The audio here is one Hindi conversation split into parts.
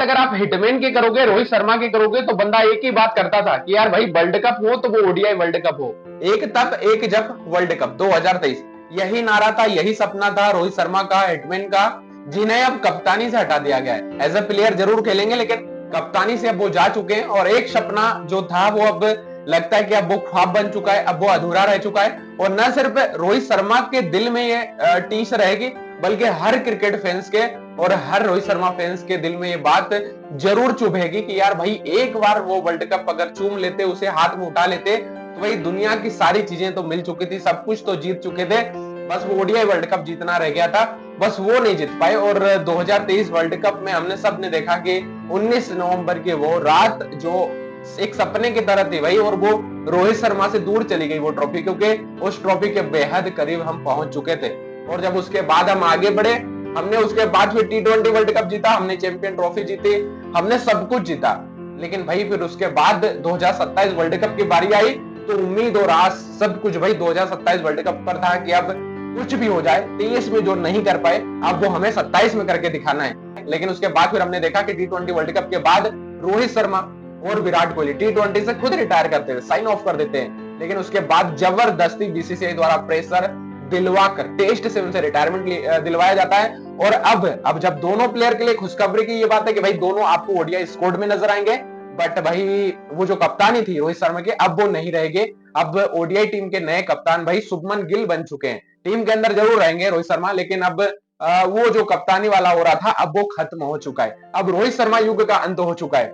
अगर आप हिटमैन की करोगे, रोहित शर्मा की करोगे, तो बंदा एक ही बात करता था कि यार भाई वर्ल्ड कप हो तो वो ओडीआई वर्ल्ड कप हो, एक तब एक जब वर्ल्ड कप 2023, यही नारा था, यही सपना था रोहित शर्मा का, हिटमैन का, जिन्हें अब कप्तानी से हटा दिया गया है। एज ए प्लेयर जरूर खेलेंगे लेकिन कप्तानी से अब वो जा चुके हैं, और एक सपना जो था वो अब लगता है कि अब वो ख्वाब बन चुका है, अब वो अधूरा रह चुका है। और न सिर्फ रोहित शर्मा के दिल में ये टीस रहेगी, बल्कि हर क्रिकेट फैंस के और हर रोहित शर्मा फैंस के दिल में ये बात जरूर चुभेगी कि यार भाई एक बार वो वर्ल्ड कप अगर चूम लेते, उसे हाथ में उठा लेते, तो भाई दुनिया की सारी चीजें तो मिल चुकी थी, सब कुछ तो जीत चुके थे, बस वो ओडीआई वर्ल्ड कप जीतना रह गया था, बस वो नहीं जीत पाए। और 2023 वर्ल्ड कप में हमने सबने देखा कि 19 नवंबर की वो रात जो एक सपने की तरह थी भाई, और वो रोहित शर्मा से दूर चली गई वो ट्रॉफी, क्योंकि उस ट्रॉफी के बेहद करीब हम पहुंच चुके थे। और जब उसके बाद हम आगे बढ़े, हमने उसके बाद फिर T20 वर्ल्ड कप जीता, हमने चैंपियन ट्रॉफी जीती, हमने सब कुछ जीता। लेकिन भाई फिर उसके बाद 2027 वर्ल्ड कप की बारी आई, तो उम्मीद और आस सब कुछ भाई 2027 वर्ल्ड कप पर था कि अब कुछ भी हो जाए, 23 में जो नहीं कर पाए अब वो हमें 27 में करके दिखाना है। लेकिन उसके बाद फिर हमने देखा कि T20 वर्ल्ड कप के बाद रोहित शर्मा और विराट कोहली T20 से खुद रिटायर करते हैं, साइन ऑफ कर देते हैं, लेकिन उसके बाद जबरदस्ती बीसीसीआई द्वारा प्रेशर दिलवाकर टेस्ट से उनसे रिटायरमेंट दिलवाया जाता है। और अब जब दोनों प्लेयर के लिए खुशखबरी की ये बात है कि भाई दोनों आपको ओडीआई स्क्वाड में नजर आएंगे, बट भाई वो जो कप्तानी थी रोहित शर्मा की अब वो नहीं रहेगी। अब ओडीआई टीम के नए कप्तान भाई शुभमन गिल बन चुके हैं, टीम के अंदर जरूर रहेंगे रोहित शर्मा, लेकिन अब वो जो कप्तानी वाला हो रहा था अब वो खत्म हो चुका है, अब रोहित शर्मा युग का अंत हो चुका है।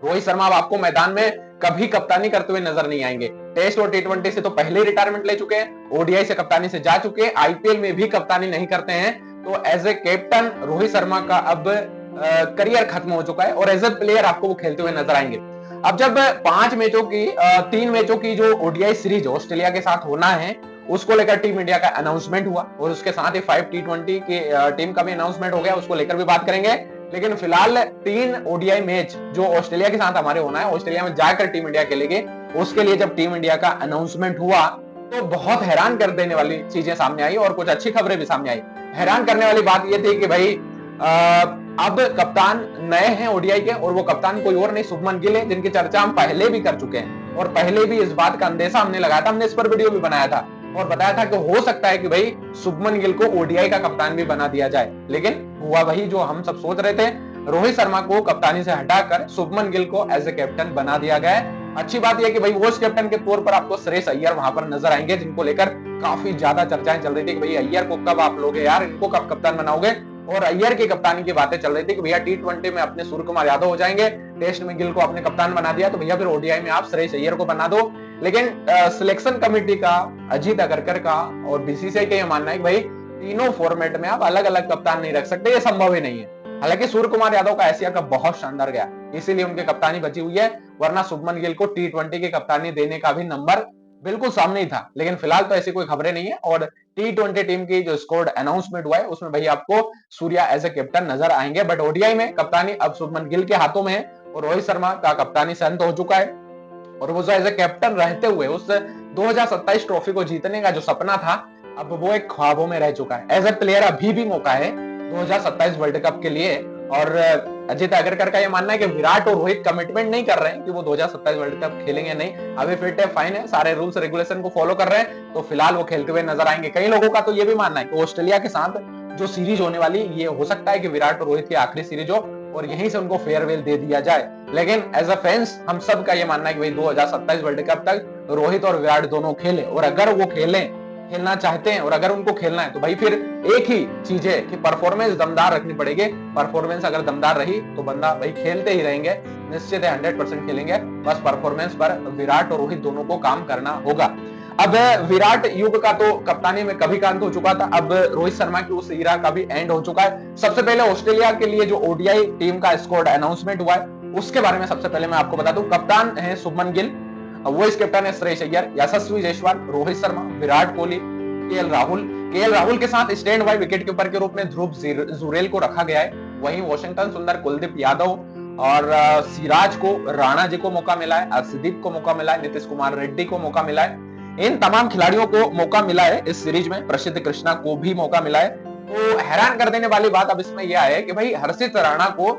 रोहित शर्मा अब आपको मैदान में कभी कप्तानी करते हुए नजर नहीं आएंगे, टेस्ट और T20 से तो पहले ही रिटायरमेंट ले चुके हैं, ओडीआई से कप्तानी से जा चुके हैं, आईपीएल में भी कप्तानी नहीं करते हैं, तो as a captain Rohit Sharma का अब करियर खत्म हो चुका है, और एज ए प्लेयर आपको वो खेलते हुए नजर आएंगे। अब जब 3 मैचों की जो ओडीआई सीरीज ऑस्ट्रेलिया के साथ होना है, उसको लेकर टीम इंडिया का अनाउंसमेंट हुआ, और उसके साथ ही 5 T20 की टीम का भी अनाउंसमेंट हो गया, उसको लेकर भी बात करेंगे। लेकिन फिलहाल 3 ओडीआई मैच जो ऑस्ट्रेलिया के साथ हमारे होना है, ऑस्ट्रेलिया में जाकर टीम इंडिया खेलेंगे, उसके लिए जब टीम इंडिया का अनाउंसमेंट हुआ तो बहुत हैरान कर देने वाली चीजें सामने आई, और कुछ अच्छी खबरें भी सामने आई। हैरान करने वाली बात यह थी कि भाई अब कप्तान नए हैं ओडीआई के, और वो कप्तान कोई और नहीं शुभमन गिल है, जिनकी चर्चा हम पहले भी कर चुके हैं, और पहले भी इस बात का अंदेशा हमने लगाया था, हमने इस पर वीडियो भी बनाया था और बताया था कि हो सकता है कि भाई शुभमन गिल को ओडीआई का कप्तान भी बना दिया जाए। लेकिन हुआ वही जो हम सब सोच रहे थे, रोहित शर्मा को कप्तानी से हटाकर शुभमन गिल को एज ए कैप्टन बना दिया गया है। अच्छी बात यह कि भाई वॉइस कैप्टन के तौर पर आपको श्रेयस अय्यर वहां पर नजर आएंगे, जिनको लेकर काफी ज्यादा चर्चाएं चल रही थी कि भाई अय्यर को कब आप लोगे यार, इनको कब कप्तान बनाओगे, और अय्यर की कप्तानी की बातें चल रही थी कि भैया T20 में अपने सूर्य कुमार यादव हो जाएंगे, टेस्ट में गिल को आपने कप्तान बना दिया तो भैया फिर ओडीआई में आप श्रेयस अय्यर को बना दो। लेकिन सिलेक्शन कमेटी का, अजीत अगरकर का और बीसीसीआई का यह मानना है कि भाई तीनों फॉर्मेट में आप अलग अलग कप्तान नहीं रख सकते, ये संभव ही नहीं है। हालांकि सूर्य कुमार यादव का एशिया कप बहुत शानदार गया, इसीलिए उनकी कप्तानी बची हुई है, वरना शुभमन गिल को T20 की कप्तानी देने का भी नंबर बिल्कुल सामने ही था। लेकिन फिलहाल तो ऐसी कोई खबरें नहीं है, और T20 टीम की जो स्क्वाड अनाउंसमेंट हुआ है उसमें भाई आपको सूर्या एज ए कैप्टन नजर आएंगे, बट ओडीआई में कप्तानी अब शुभमन गिल के हाथों में है, और रोहित शर्मा का कप्तानी से अंत हो चुका है, और वो जो एज ए कैप्टन रहते हुए उस 2027 ट्रॉफी को जीतने का जो सपना था, अब वो एक ख्वाबों में रह चुका है। एज ए प्लेयर अभी भी मौका है 2027 वर्ल्ड कप के लिए, और अजीत अगरकर का ये मानना है कि विराट और रोहित कमिटमेंट नहीं कर रहे हैं कि वो 2027 वर्ल्ड कप खेलेंगे नहीं, अभी फिट है, फाइन है, सारे रूल्स रेगुलेशन को फॉलो कर रहे हैं, तो फिलहाल वो खेलते हुए नजर आएंगे। कई लोगों का तो ये भी मानना है कि ऑस्ट्रेलिया के साथ जो सीरीज होने वाली, ये हो सकता है कि विराट और रोहित की आखिरी सीरीज हो, और यहीं से उनको फेयरवेल दे दिया जाए। लेकिन एज अ फैंस हम सब का ये मानना है कि भाई 2027 वर्ल्ड कप तक रोहित और विराट दोनों खेले, और अगर वो खेलना चाहते हैं और अगर उनको खेलना है तो भाई फिर एक ही चीज है कि परफॉर्मेंस दमदार रखनी पड़ेगी। परफॉर्मेंस अगर दमदार रही तो बंदा भाई खेलते ही रहेंगे, निश्चित है 100% खेलेंगे, बस परफॉर्मेंस पर विराट और रोहित दोनों को काम करना होगा। अब विराट युग का तो कप्तानी में कभी का अंत हो चुका था, अब रोहित शर्मा की उस ईरा का भी एंड हो चुका है। सबसे पहले ऑस्ट्रेलिया के लिए जो ओडीआई टीम का स्क्वाड अनाउंसमेंट हुआ है उसके बारे में सबसे पहले मैं आपको बता दूं, कप्तान है शुभमन गिल, वाइस कैप्टन है श्रेयस अय्यर, यशस्वी जायसवाल, रोहित शर्मा, विराट कोहली, केएल राहुल के साथ स्टैंड बाय विकेट कीपर के रूप में ध्रुव जुरेल को रखा गया है। वहीं वॉशिंगटन सुंदर, कुलदीप यादव और सिराज को, राणा जी को मौका मिला है, अर्शदीप को मौका मिला है, नीतीश कुमार रेड्डी को मौका मिला है, इन तमाम खिलाड़ियों को मौका मिला है इस सीरीज में, प्रसिद्ध कृष्णा को भी मौका मिला है। तो हैरान कर देने वाली बात अब इसमें यह है कि भाई हर्षित राणा को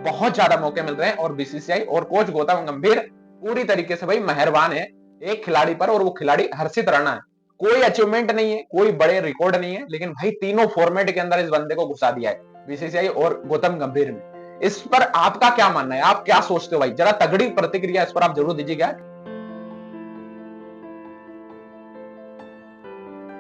बहुत ज्यादा मौके मिल रहे हैं और बीसीसीआई और कोच गौतम गंभीर पूरी तरीके से भाई मेहरबान है एक खिलाड़ी पर, और वो खिलाड़ी हर्षित राणा है। कोई अचीवमेंट नहीं है, कोई बड़े रिकॉर्ड नहीं है, लेकिन भाई तीनों फॉर्मेट के अंदर इस बंदे को घुसा दिया है बीसीसीआई और गौतम गंभीर ने। इस पर आपका क्या मानना है, आप क्या सोचते हो भाई? जरा तगड़ी प्रतिक्रिया इस पर आप जरूर दीजिएगा।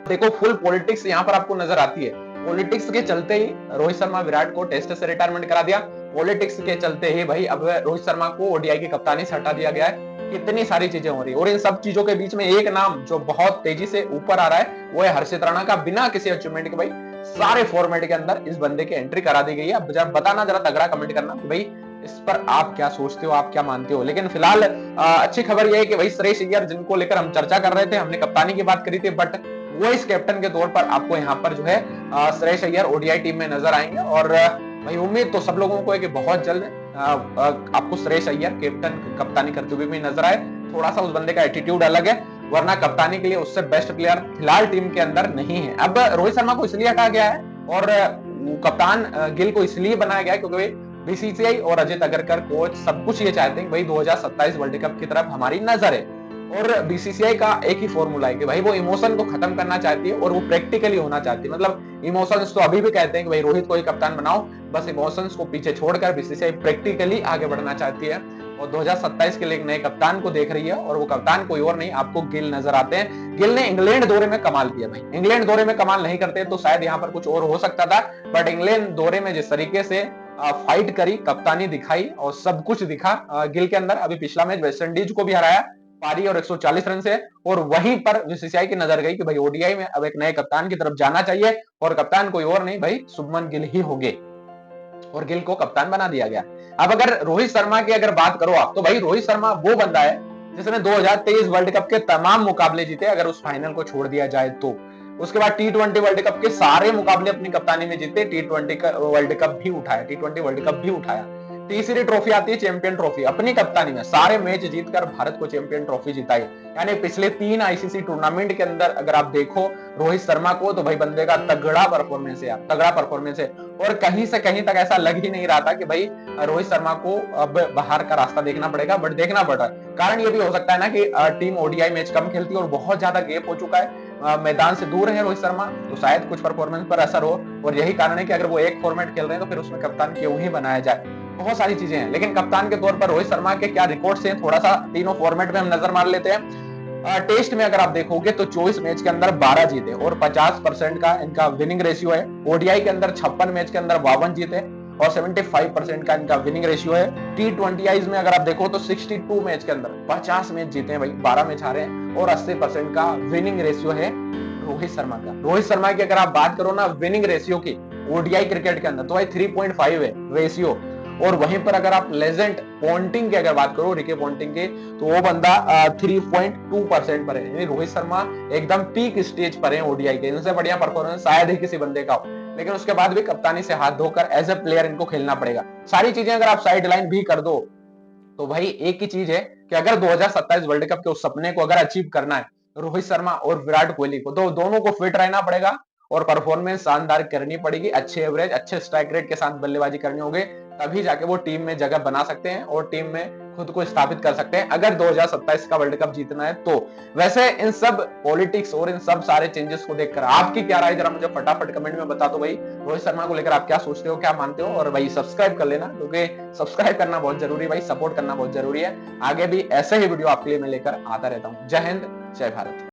देखो फुल पॉलिटिक्स यहाँ पर आपको नजर आती है। पॉलिटिक्स के चलते ही रोहित शर्मा विराट को टेस्ट से रिटायरमेंट करा दिया। पॉलिटिक्स के चलते ही भाई अब रोहित शर्मा को ओडीआई की कप्तानी से हटा दिया गया है। कितनी सारी चीजें हो रही है, और इन सब चीजों के बीच में एक नाम जो बहुत तेजी से ऊपर आ रहा है वो है हर्षित राणा का। बिना किसी अचीवमेंट के भाई सारे फॉर्मेट के अंदर इस बंदे की एंट्री करा दी गई है। अब जरा बताना, जरा तगड़ा कमेंट करना कि भाई इस पर आप क्या सोचते हो, आप क्या मानते हो। लेकिन फिलहाल अच्छी खबर यह है कि भाई श्रेयस अय्यर, जिनको लेकर हम चर्चा कर रहे थे, हमने कप्तानी की बात करी थी, बट वो इस कैप्टन के तौर पर आपको यहाँ पर जो है श्रेयस अय्यर ओडीआई टीम में नजर आएंगे। और भाई उम्मीद तो सब लोगों को है कि बहुत जल्द आपको श्रेयस अय्यर कैप्टन कप्तानी करते हुए भी नजर आए। थोड़ा सा उस बंदे का एटीट्यूड अलग है, वरना कप्तानी के लिए उससे बेस्ट प्लेयर फिलहाल टीम के अंदर नहीं है। अब रोहित शर्मा को इसलिए हटाया गया है और कप्तान गिल को इसलिए बनाया गया है क्योंकि बीसीसीआई और अजित अगरकर कोच सब कुछ ये चाहते हैं भाई 2027 वर्ल्ड कप की तरफ हमारी नजर है। और बीसीसीआई का एक ही फॉर्मूला है कि भाई वो इमोशन को खत्म करना चाहती है और वो प्रैक्टिकली होना चाहती है। मतलब इमोशंस तो अभी भी कहते हैं कि भाई रोहित को ही कप्तान बनाओ, बस इमोशंस को पीछे छोड़कर बीसीसीआई प्रैक्टिकली आगे बढ़ना चाहती है और 2027 के लिए एक नए कप्तान को देख रही है। और वो कप्तान कोई और नहीं, आपको गिल नजर आते हैं। गिल ने इंग्लैंड दौरे में कमाल किया भाई। इंग्लैंड दौरे में कमाल नहीं करते तो शायद यहाँ पर कुछ और हो सकता था, बट इंग्लैंड दौरे में जिस तरीके से फाइट करी, कप्तानी दिखाई और सब कुछ दिखा गिल के अंदर। अभी पिछला मैच वेस्टइंडीज को भी हराया पारी और 140 रन से, और वहीं पर बीसीसीआई की नजर गई कि भाई ओडीआई में अब एक नए कप्तान की तरफ जाना चाहिए, और कप्तान कोई और नहीं भाई शुभमन गिल ही होंगे, और गिल को कप्तान बना दिया गया। अब अगर रोहित शर्मा की अगर बात करो आप, तो भाई रोहित शर्मा वो बंदा है जिसने 2023 वर्ल्ड कप के तमाम मुकाबले जीते, अगर उस फाइनल को छोड़ दिया जाए तो। उसके बाद टी20 वर्ल्ड कप के सारे मुकाबले अपनी कप्तानी में जीते, टी20 का वर्ल्ड कप भी उठाया, टी20 वर्ल्ड कप भी उठाया। तीसरी ट्रॉफी आती है चैंपियन ट्रॉफी, अपनी कप्तानी में सारे मैच जीतकर भारत को चैंपियन ट्रॉफी जिताई। यानी पिछले 3 आईसीसी टूर्नामेंट के अंदर अगर आप देखो रोहित शर्मा को, तो भाई बंदे का तगड़ा परफॉर्मेंस है, तगड़ा परफॉर्मेंस है। और कहीं से कहीं तक ऐसा लग ही नहीं रहा था कि भाई रोहित शर्मा को अब बाहर का रास्ता देखना पड़ेगा, बट देखना पड़ रहा है। कारण ये भी हो सकता है ना कि टीम ओडीआई मैच कम खेलती है और बहुत ज्यादा गैप हो चुका है, मैदान से दूर है रोहित शर्मा, तो शायद कुछ परफॉर्मेंस पर असर हो। और यही कारण है कि अगर वो एक फॉर्मेट खेल रहे हैं तो फिर उसमें कप्तान क्यों ही बनाया जाए। बहुत सारी चीजें हैं, लेकिन कप्तान के तौर पर रोहित शर्मा के क्या रिकॉर्ड्स हैं, थोड़ा सा तीनों फॉर्मेट में हम नजर मार लेते हैं। टेस्ट में अगर आप देखोगे तो 24 मैच के अंदर 12 जीते और 50% का इनका विनिंग रेशियो है। ओडीआई के अंदर 56 मैच के अंदर 52 जीते और 75% का इनका विनिंग रेशियो है। टी20 में अगर आप देखो तो 62 मैच के अंदर 50 मैच जीते हैं भाई, 12 मैच हारे हैं, और 80% का विनिंग रेशियो है रोहित शर्मा का। रोहित शर्मा की अगर आप बात करो ना विनिंग रेशियो की ओडीआई क्रिकेट के अंदर, तो भाई 3.5 है रेशियो। और वहीं पर अगर आप लेजेंड पॉन्टिंग की अगर बात करो, रिकी पॉन्टिंग की, तो वो बंदा 3.2% पर है। यानी रोहित शर्मा एकदम पीक स्टेज पर है ओडीआई के। इनसे बढ़िया परफॉर्मेंस शायद ही किसी बंदे का हो, लेकिन उसके बाद भी कप्तानी से हाथ धोकर एज ए प्लेयर इनको खेलना पड़ेगा। सारी चीजें अगर आप साइड लाइन भी कर दो, तो भाई एक ही चीज है कि अगर 2027 वर्ल्ड कप के उस सपने को अगर अचीव करना है रोहित शर्मा और विराट कोहली को, तो दोनों को फिट रहना पड़ेगा और परफॉर्मेंस शानदार करनी पड़ेगी। अच्छे एवरेज, अच्छे स्ट्राइक रेट के साथ बल्लेबाजी करनी होगी, तभी जाके वो टीम में जगह बना सकते हैं और टीम में खुद को स्थापित कर सकते हैं, अगर 2027 का वर्ल्ड कप जीतना है तो। वैसे इन सब पॉलिटिक्स और इन सब सारे चेंजेस को देखकर आपकी क्या राय, जरा मुझे फटाफट कमेंट में बता दो भाई। रोहित शर्मा को लेकर आप क्या सोचते हो, क्या मानते हो? और भाई सब्सक्राइब कर लेना, क्योंकि सब्सक्राइब करना बहुत जरूरी है भाई, सपोर्ट करना बहुत जरूरी है। आगे भी ऐसे ही वीडियो आपके लिए मैं लेकर आता रहता हूँ। जय हिंद, जय भारत।